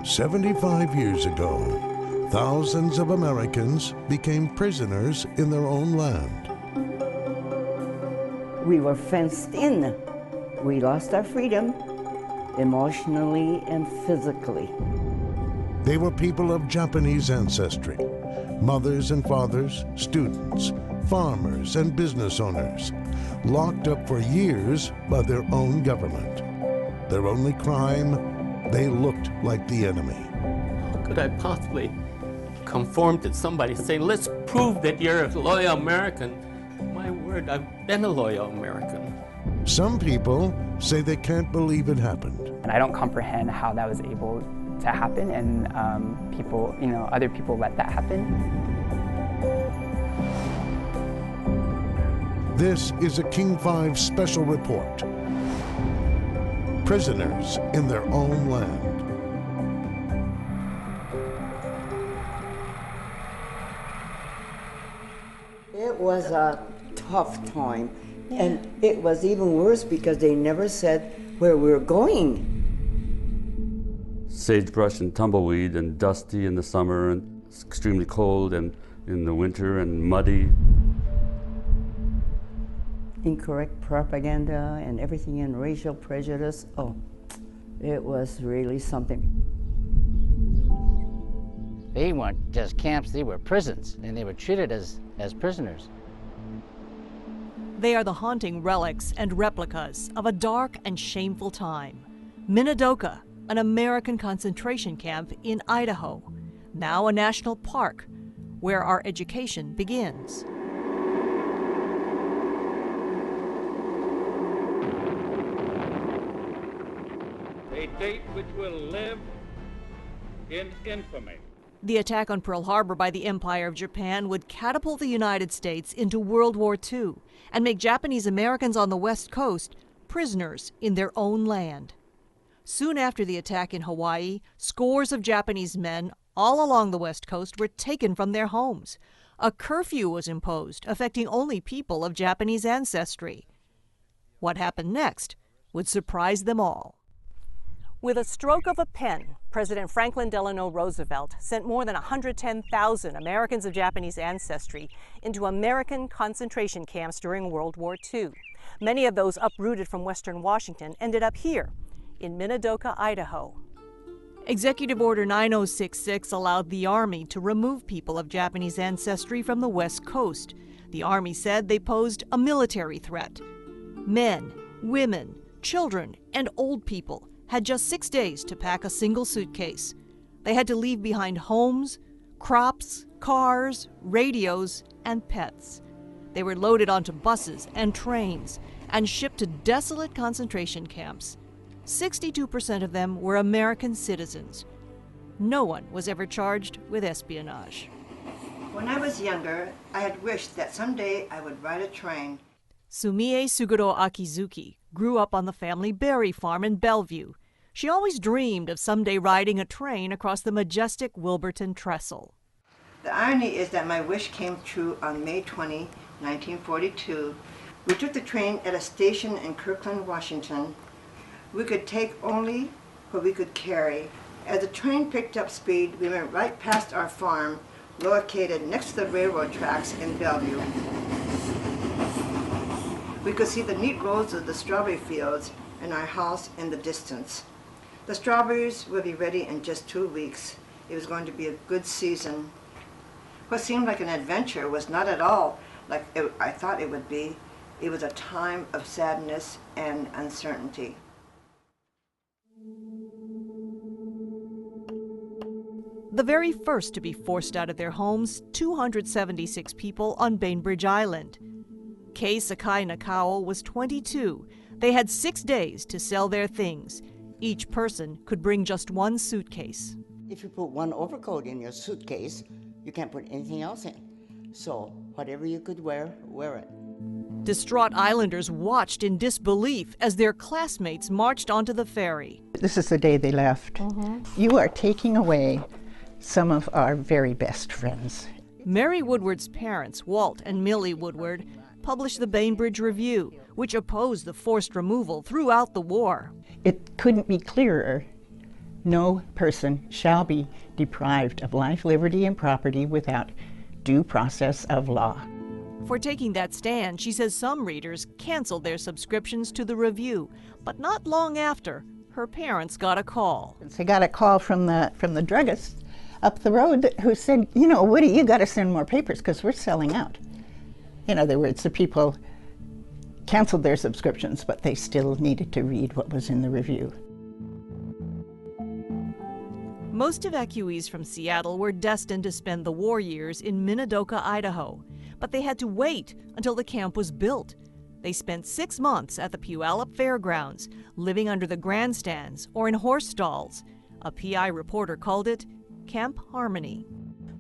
75 years ago, thousands of Americans became prisoners in their own land. We were fenced in. We lost our freedom, emotionally and physically. They were people of Japanese ancestry, mothers and fathers, students, farmers and business owners, locked up for years by their own government. Their only crime, they looked like the enemy. How could I possibly conform to somebody saying, let's prove that you're a loyal American? My word, I've been a loyal American. Some people say they can't believe it happened. And I don't comprehend how that was able to happen, and people, other people let that happen. This is a King 5 special report. Prisoners in their own land. It was a tough time, and it was even worse because they never said where we were going. Sagebrush and tumbleweed and dusty in the summer and extremely cold and in the winter and muddy. Incorrect propaganda and everything, and racial prejudice. Oh, it was really something. They weren't just camps, they were prisons, and they were treated as prisoners. They are the haunting relics and replicas of a dark and shameful time. Minidoka, an American concentration camp in Idaho, now a national park, where our education begins. A date which will live in infamy. The attack on Pearl Harbor by the Empire of Japan would catapult the United States into World War II and make Japanese Americans on the West Coast prisoners in their own land. Soon after the attack in Hawaii, scores of Japanese men all along the West Coast were taken from their homes. A curfew was imposed, affecting only people of Japanese ancestry. What happened next would surprise them all. With a stroke of a pen, President Franklin Delano Roosevelt sent more than 110,000 Americans of Japanese ancestry into American concentration camps during World War II. Many of those uprooted from Western Washington ended up here in Minidoka, Idaho. Executive Order 9066 allowed the Army to remove people of Japanese ancestry from the West Coast. The Army said they posed a military threat. Men, women, children, and old people had just 6 days to pack a single suitcase. They had to leave behind homes, crops, cars, radios, and pets. They were loaded onto buses and trains and shipped to desolate concentration camps. 62% of them were American citizens. No one was ever charged with espionage. When I was younger, I had wished that someday I would ride a train. Sumie Suguro Akizuki grew up on the family berry farm in Bellevue. She always dreamed of someday riding a train across the majestic Wilburton Trestle. The irony is that my wish came true on May 20, 1942. We took the train at a station in Kirkland, Washington. We could take only what we could carry. As the train picked up speed, we went right past our farm, located next to the railroad tracks in Bellevue. We could see the neat rows of the strawberry fields and our house in the distance. The strawberries would be ready in just 2 weeks. It was going to be a good season. What seemed like an adventure was not at all like I thought it would be. It was a time of sadness and uncertainty. The very first to be forced out of their homes, 276 people on Bainbridge Island. Kei Sakai Nakao was 22. They had 6 days to sell their things. Each person could bring just one suitcase. If you put one overcoat in your suitcase, you can't put anything else in. So whatever you could wear, wear it. Distraught islanders watched in disbelief as their classmates marched onto the ferry. This is the day they left. You are taking away some of our very best friends. Mary Woodward's parents, Walt and Millie Woodward, published the Bainbridge Review, which opposed the forced removal throughout the war. It couldn't be clearer No person shall be deprived of life, liberty, and property without due process of law. For taking that stand, she says some readers canceled their subscriptions to the Review, but not long after, her parents got a call. They got a call from the druggist up the road who said, you know, Woody, you got to send more papers because we're selling out. In other words, the people canceled their subscriptions, but they still needed to read what was in the Review. Most evacuees from Seattle were destined to spend the war years in Minidoka, Idaho, but they had to wait until the camp was built. They spent 6 months at the Puyallup Fairgrounds, living under the grandstands or in horse stalls. A PI reporter called it Camp Harmony.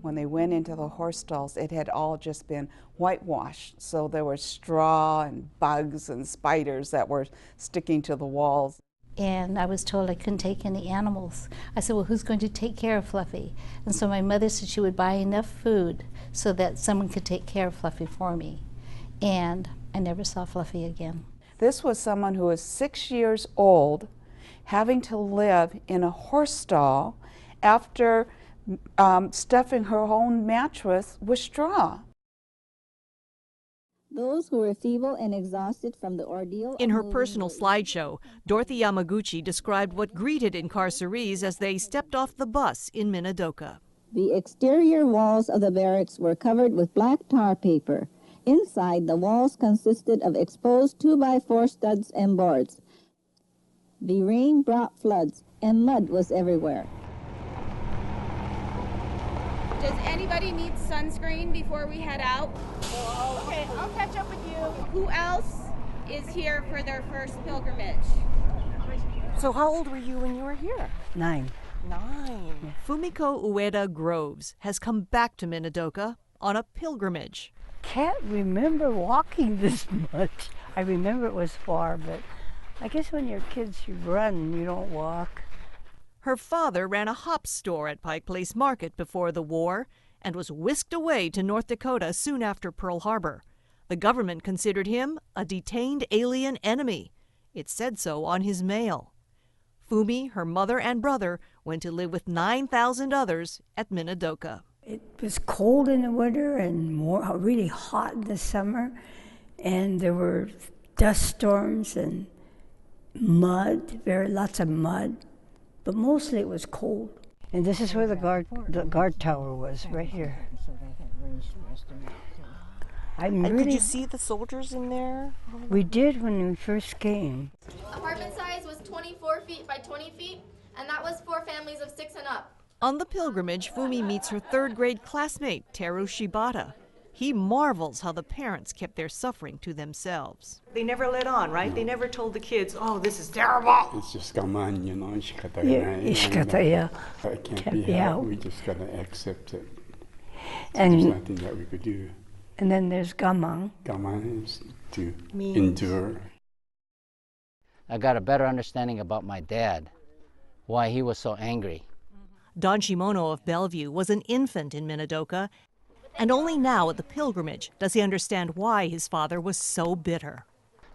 When they went into the horse stalls, it had all just been whitewashed, so there was straw and bugs and spiders that were sticking to the walls. And I was told I couldn't take any animals. I said, well, who's going to take care of Fluffy? And so my mother said she would buy enough food so that someone could take care of Fluffy for me. And I never saw Fluffy again. This was someone who was 6 years old, having to live in a horse stall after stuffing her own mattress with straw. Those who were feeble and exhausted from the ordeal. In her personal slideshow, Dorothy Yamaguchi described what greeted incarcerees as they stepped off the bus in Minidoka. The exterior walls of the barracks were covered with black tar paper. Inside, the walls consisted of exposed 2x4 studs and boards. The rain brought floods, and mud was everywhere. Does anybody need sunscreen before we head out? Okay, I'll catch up with you. Who else is here for their first pilgrimage? So how old were you when you were here? 9. 9. Fumiko Ueda Groves has come back to Minidoka on a pilgrimage. Can't remember walking this much. I remember it was far, but I guess when you're kids you run, you don't walk. Her father ran a hop store at Pike Place Market before the war and was whisked away to North Dakota soon after Pearl Harbor. The government considered him a detained alien enemy. It said so on his mail. Fumi, her mother and brother went to live with 9,000 others at Minidoka. It was cold in the winter and really hot in the summer, and there were dust storms and mud, lots of mud. But mostly it was cold. And this is where the guard tower was, right here. Did you see the soldiers in there? We did when we first came. Apartment size was 24 feet by 20 feet, and that was for families of 6 and up. On the pilgrimage, Fumi meets her 3rd grade classmate, Teru Shibata. He marvels how the parents kept their suffering to themselves. They never let on, right? They never told the kids, oh, this is terrible. It's just gaman, you know, ishikata. It can't be helped. We just got to accept it. And there's nothing that we could do. And then there's gaman. Gaman is to endure. I got a better understanding about my dad, why he was so angry. Don Shimono of Bellevue was an infant in Minidoka, and only now at the pilgrimage does he understand why his father was so bitter.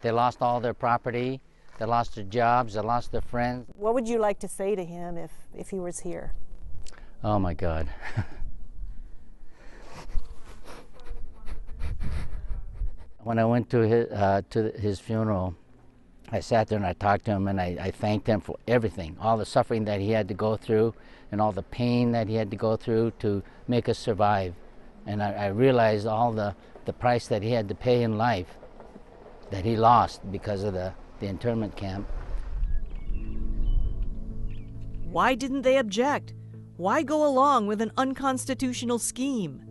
They lost all their property, they lost their jobs, they lost their friends. What would you like to say to him if he was here? Oh my God. When I went to his funeral, I sat there and I talked to him and I thanked him for everything, all the suffering that he had to go through and all the pain that he had to go through to make us survive. And I realized all the price that he had to pay in life that he lost because of the internment camp. Why didn't they object? Why go along with an unconstitutional scheme?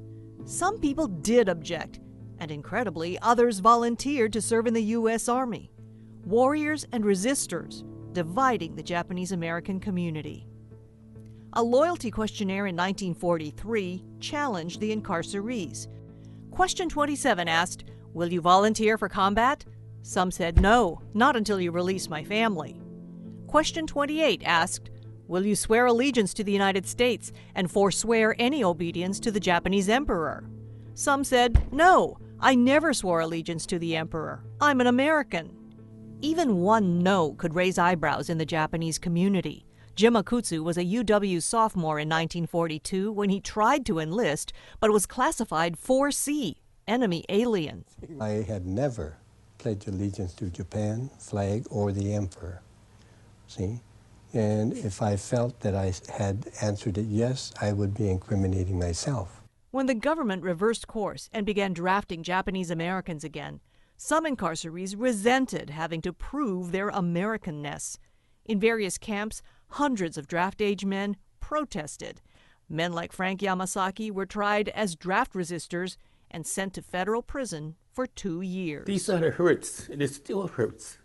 Some people did object, and incredibly, others volunteered to serve in the U.S. Army. Warriors and resistors dividing the Japanese American community. A loyalty questionnaire in 1943 challenged the incarcerees. Question 27 asked, "Will you volunteer for combat?" Some said, "No, not until you release my family." Question 28 asked, "Will you swear allegiance to the United States and forswear any obedience to the Japanese emperor?" Some said, "No, I never swore allegiance to the emperor. I'm an American." Even one no could raise eyebrows in the Japanese community. Jim Akutsu was a UW sophomore in 1942 when he tried to enlist, but was classified 4C, enemy alien. I had never pledged allegiance to Japan, flag, or the emperor, see? And if I felt that I had answered it yes, I would be incriminating myself. When the government reversed course and began drafting Japanese Americans again, some incarcerees resented having to prove their Americanness. In various camps, hundreds of draft-age men protested. Men like Frank Yamasaki were tried as draft resistors and sent to federal prison for 2 years. These are the hurts, and it still hurts.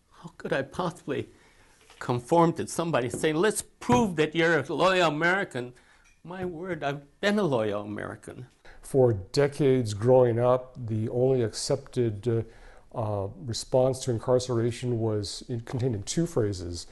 How could I possibly conform to somebody saying, let's prove that you're a loyal American? My word, I've been a loyal American. For decades growing up, the only accepted response to incarceration was contained in two phrases: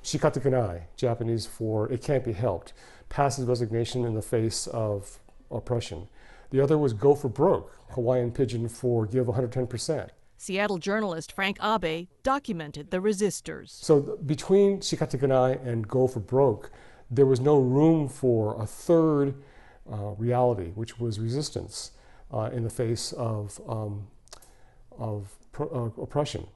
shikatakanai, Japanese for it can't be helped, passive resignation in the face of oppression. The other was go for broke, Hawaiian pidgin for give 110%. Seattle journalist Frank Abe documented the resistors. So between shikatakanai and go for broke, there was no room for a third reality, which was resistance in the face of oppression.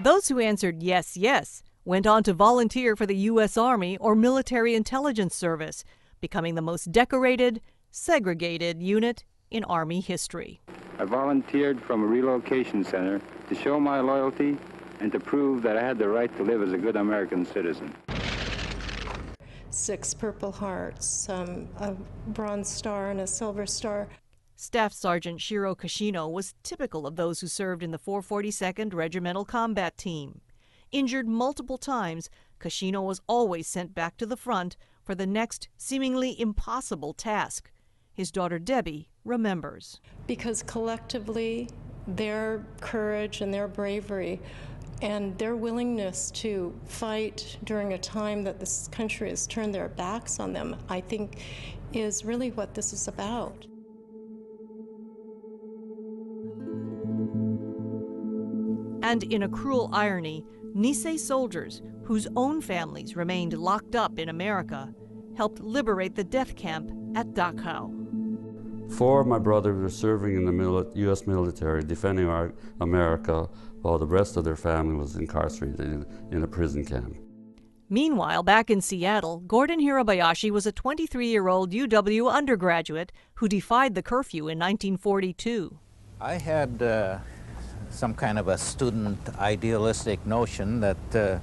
Those who answered yes, yes, went on to volunteer for the U.S. Army or Military Intelligence Service, becoming the most decorated, segregated unit in Army history. I volunteered from a relocation center to show my loyalty and to prove that I had the right to live as a good American citizen. 6 Purple Hearts, a Bronze Star, and a Silver Star. Staff Sergeant Shiro Kashino was typical of those who served in the 442nd Regimental Combat Team. Injured multiple times, Kashino was always sent back to the front for the next seemingly impossible task. His daughter Debbie remembers. Because collectively, their courage and their bravery and their willingness to fight during a time that this country has turned their backs on them, I think, is really what this is about. And in a cruel irony, Nisei soldiers, whose own families remained locked up in America, helped liberate the death camp at Dachau. 4 of my brothers were serving in the U.S. military, defending America, while the rest of their family was incarcerated in a prison camp. Meanwhile, back in Seattle, Gordon Hirabayashi was a 23-year-old UW undergraduate who defied the curfew in 1942. I had some kind of a student idealistic notion that the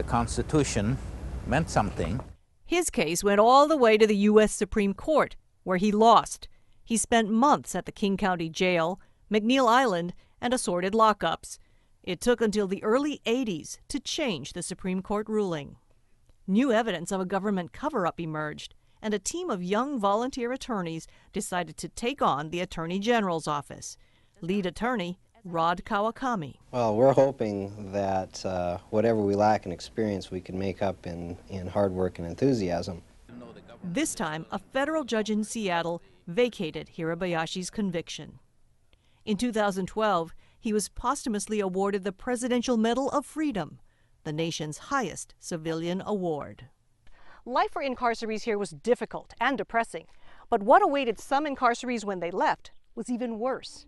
Constitution meant something. His case went all the way to the U.S. Supreme Court, where he lost. He spent months at the King County Jail, McNeil Island, and assorted lockups. It took until the early 80s to change the Supreme Court ruling. New evidence of a government cover-up emerged, and a team of young volunteer attorneys decided to take on the Attorney General's office. Lead attorney Rod Kawakami. Well, we're hoping that whatever we lack in experience we can make up in hard work and enthusiasm. This time, a federal judge in Seattle vacated Hirabayashi's conviction. In 2012, he was posthumously awarded the Presidential Medal of Freedom, the nation's highest civilian award. Life for incarcerees here was difficult and depressing, but what awaited some incarcerees when they left was even worse.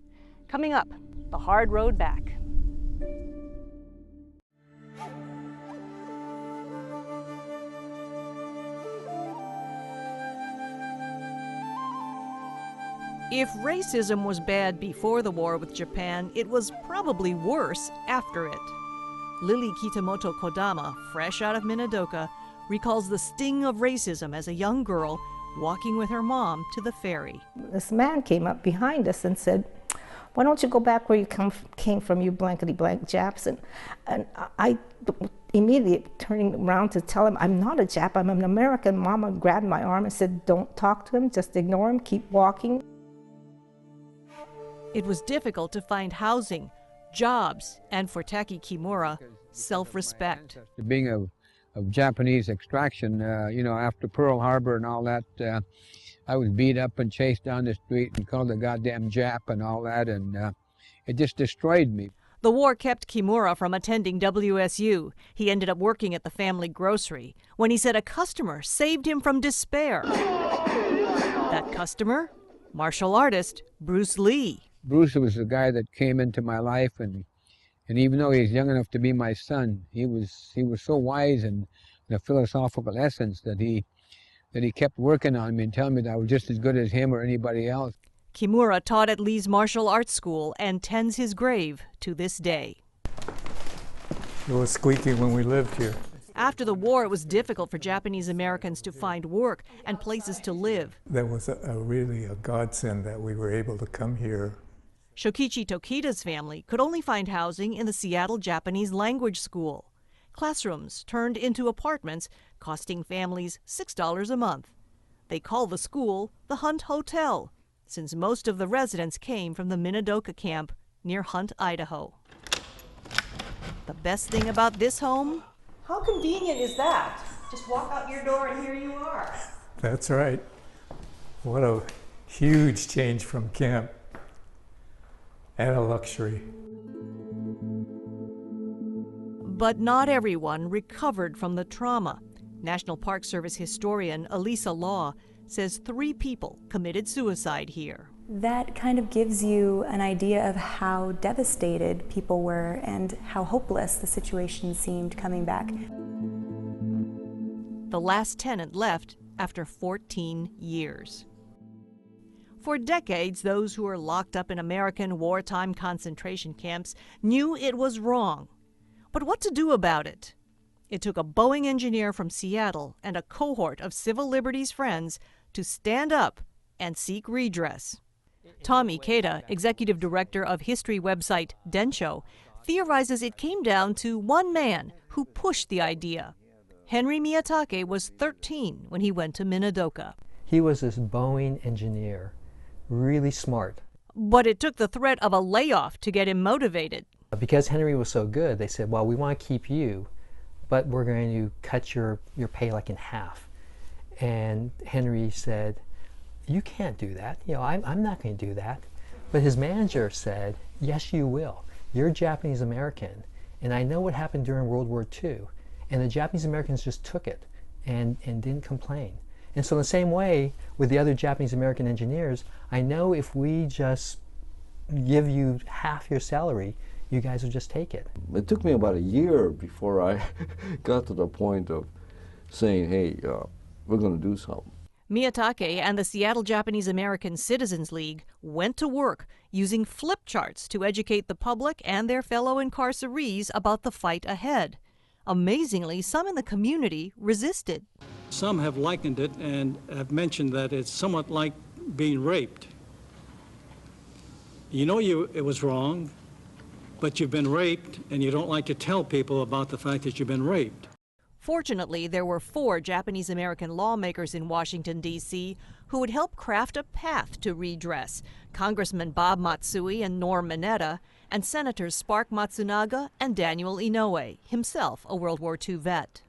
Coming up, the hard road back. If racism was bad before the war with Japan, it was probably worse after it. Lily Kitamoto Kodama, fresh out of Minidoka, recalls the sting of racism as a young girl walking with her mom to the ferry. This man came up behind us and said, "Why don't you go back where you came from, you blankety-blank Japs?" And I immediately turning around to tell him, "I'm not a Jap, I'm an American." Mama grabbed my arm and said, "Don't talk to him, just ignore him, keep walking." It was difficult to find housing, jobs, and for Taki Kimura, self-respect. Being of Japanese extraction, you know, after Pearl Harbor and all that, I was beat up and chased down the street and called a goddamn Jap and all that, and it just destroyed me. The war kept Kimura from attending WSU. He ended up working at the family grocery when he said a customer saved him from despair. That customer? Martial artist Bruce Lee. Bruce was the guy that came into my life, and even though he's young enough to be my son, he was so wise and in a philosophical essence that he kept working on me and telling me that I was just as good as him or anybody else. Kimura taught at Lee's martial arts school and tends his grave to this day. It was squeaky when we lived here. After the war, it was difficult for Japanese Americans to find work and places to live. That was really a godsend that we were able to come here. Shokichi Tokida's family could only find housing in the Seattle Japanese Language School. Classrooms turned into apartments, costing families $6 a month. They call the school the Hunt Hotel, since most of the residents came from the Minidoka camp near Hunt, Idaho. The best thing about this home? How convenient is that? Just walk out your door and here you are. That's right. What a huge change from camp. And a luxury. But not everyone recovered from the trauma. National Park Service historian Elisa Law says 3 people committed suicide here. That kind of gives you an idea of how devastated people were and how hopeless the situation seemed coming back. The last tenant left after 14 years. For decades, those who were locked up in American wartime concentration camps knew it was wrong. But what to do about it? It took a Boeing engineer from Seattle and a cohort of civil liberties friends to stand up and seek redress. Tom Ikeda, executive director of history website Densho, theorizes it came down to one man who pushed the idea. Henry Miyatake was 13 when he went to Minidoka. He was this Boeing engineer, really smart. But it took the threat of a layoff to get him motivated. Because Henry was so good, they said, well, we want to keep you, but we're going to cut your pay like in half. And Henry said, you can't do that. You know, I'm not going to do that. But his manager said, yes, you will. You're Japanese American, and I know what happened during World War II. And the Japanese Americans just took it and didn't complain. And so in the same way with the other Japanese American engineers, I know if we just give you half your salary, you guys will just take it. It took me about a year before I got to the point of saying, hey, we're going to do something. Miyatake and the Seattle Japanese American Citizens League went to work using flip charts to educate the public and their fellow incarcerees about the fight ahead. Amazingly, some in the community resisted. Some have likened it and have mentioned that it's somewhat like being raped. You know it was wrong, but you've been raped and you don't like to tell people about the fact that you've been raped. Fortunately, there were 4 Japanese American lawmakers in Washington, D.C. who would help craft a path to redress. Congressman Bob Matsui and Norm Mineta, and Senators Spark Matsunaga and Daniel Inouye, himself a World War II vet.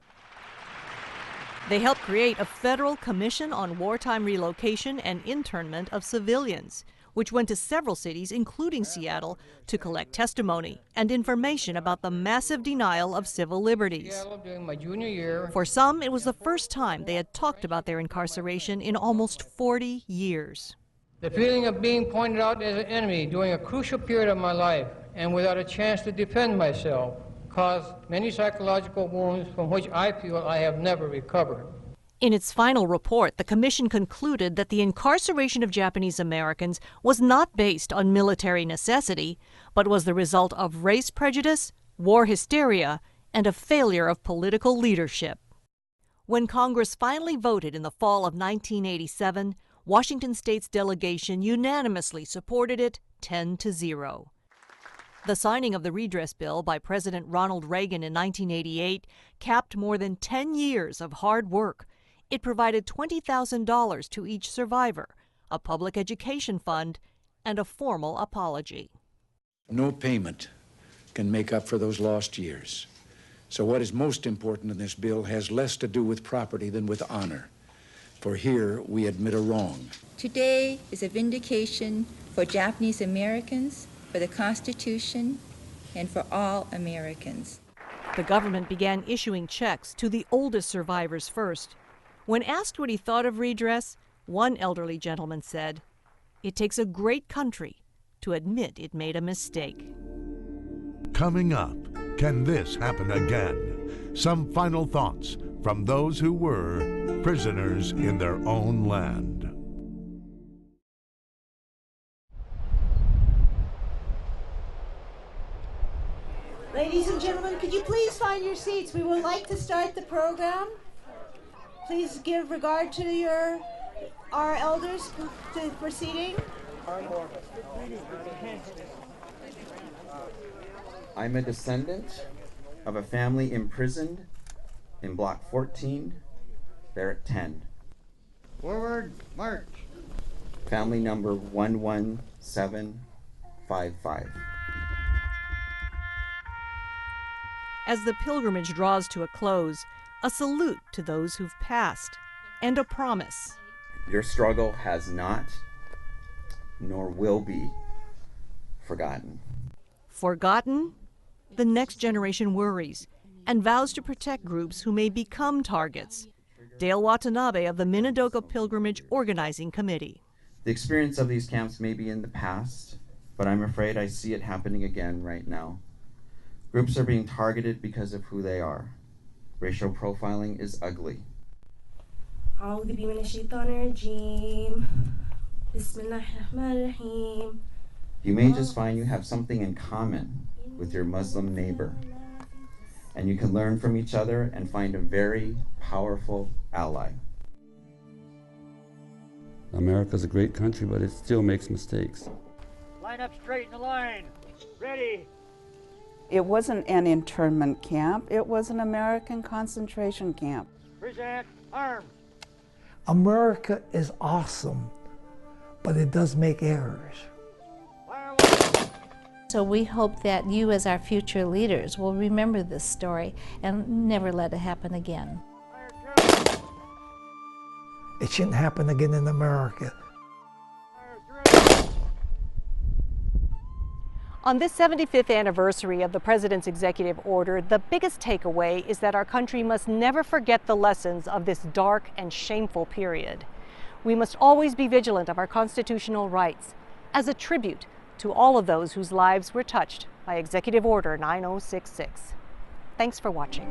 They helped create a federal commission on wartime relocation and internment of civilians, which went to several cities, including Seattle, to collect testimony and information about the massive denial of civil liberties. During my junior year. For some, it was the first time they had talked about their incarceration in almost 40 years. The feeling of being pointed out as an enemy during a crucial period of my life and without a chance to defend myself caused many psychological wounds from which I feel I have never recovered. In its final report, the commission concluded that the incarceration of Japanese Americans was not based on military necessity, but was the result of race prejudice, war hysteria, and a failure of political leadership. When Congress finally voted in the fall of 1987, Washington State's delegation unanimously supported it 10-0. The signing of the redress bill by President Ronald Reagan in 1988 capped more than 10 years of hard work. It provided $20,000 to each survivor, a public education fund, and a formal apology. No payment can make up for those lost years. So what is most important in this bill has less to do with property than with honor. For here we admit a wrong. Today is a vindication for Japanese Americans, for the Constitution, and for all Americans. The government began issuing checks to the oldest survivors first. When asked what he thought of redress, one elderly gentleman said, "It takes a great country to admit it made a mistake." Coming up, can this happen again? Some final thoughts from those who were prisoners in their own land. Ladies and gentlemen, could you please find your seats? We would like to start the program. Please give regard to our elders for seating. I'm a descendant of a family imprisoned in Block 14, Barrack 10. Forward, march. Family number 11755. As the pilgrimage draws to a close, a salute to those who've passed, and a promise. Your struggle has not, nor will be, forgotten. Forgotten? The next generation worries and vows to protect groups who may become targets. Dale Watanabe of the Minidoka Pilgrimage Organizing Committee. The experience of these camps may be in the past, but I'm afraid I see it happening again right now. Groups are being targeted because of who they are. Racial profiling is ugly. You may just find you have something in common with your Muslim neighbor, and you can learn from each other and find a very powerful ally. America's a great country, but it still makes mistakes. Line up straight in the line. Ready. It wasn't an internment camp, it was an American concentration camp. Present, arms. America is awesome, but it does make errors. So we hope that you as our future leaders will remember this story and never let it happen again. It shouldn't happen again in America. On this 75th anniversary of the President's executive order, the biggest takeaway is that our country must never forget the lessons of this dark and shameful period. We must always be vigilant of our constitutional rights as a tribute to all of those whose lives were touched by Executive Order 9066. Thanks for watching.